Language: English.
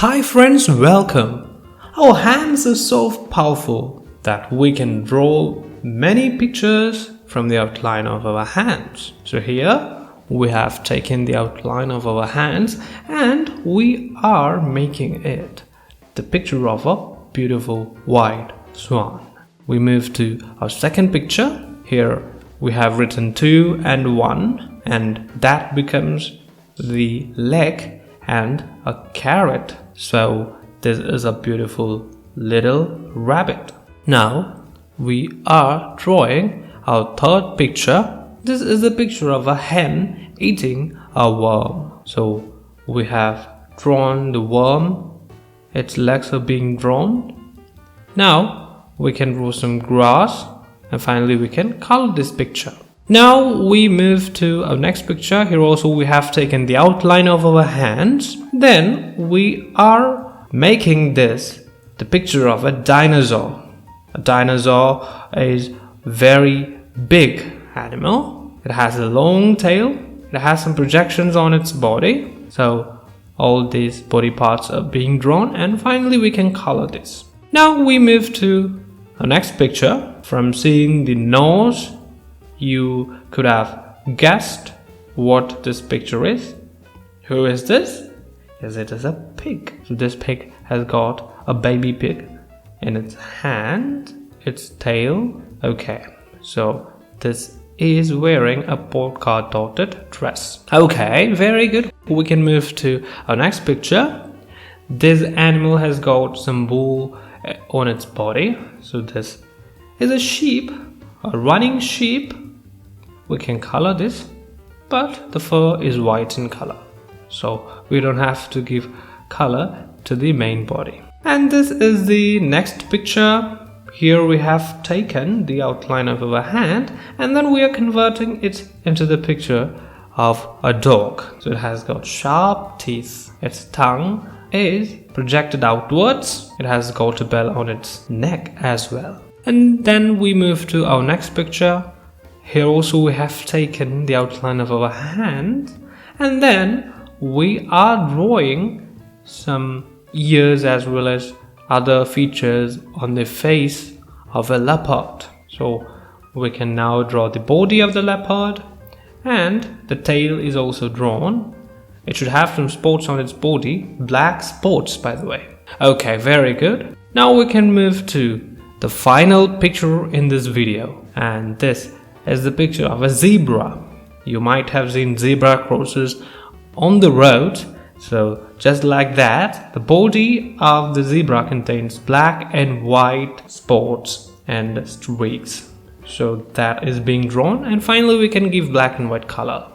Hi friends, welcome! Our hands are so powerful that we can draw many pictures from the outline of our hands. So here we have taken the outline of our hands and we are making it the picture of a beautiful white swan. We move to our second picture. Here we have written 2 and 1 and that becomes the leg and a carrot. So this is a beautiful little rabbit. Now we are drawing our third picture. This is a picture of a hen eating a worm. So we have drawn the worm. Its legs are being drawn. Now we can draw some grass and finally we can color this picture. Now we move to our next picture. Here also we have taken the outline of our hands. Then we are making this the picture of a dinosaur. A dinosaur is very big animal. It has a long tail. It has some projections on its body. So all these body parts are being drawn and finally we can color this. Now we move to our next picture. From seeing the nose, you could have guessed what this picture is. Who is this? Yes, it is a pig. So this pig has got a baby pig in its hand, its tail. Okay, so this is wearing a polka dotted dress. Okay, very good. We can move to our next picture. This animal has got some wool on its body. So this is a sheep, a running sheep. We can color this, but the fur is white in color, so we don't have to give color to the main body. And this is the next picture. Here we have taken the outline of our hand and then we are converting it into the picture of a dog. So it has got sharp teeth. Its tongue is projected outwards. It has got a bell on its neck as well. And then we move to our next picture. Here also we have taken the outline of our hand and then we are drawing some ears as well as other features on the face of a leopard. So we can now draw the body of the leopard and the tail is also drawn. It should have some spots on its body, black spots by the way. Okay, very good. Now we can move to the final picture in this video, and this is the picture of a zebra. You might have seen zebra crosses on the road. So just like that, the body of the zebra contains black and white spots and streaks. So that is being drawn and finally we can give black and white color.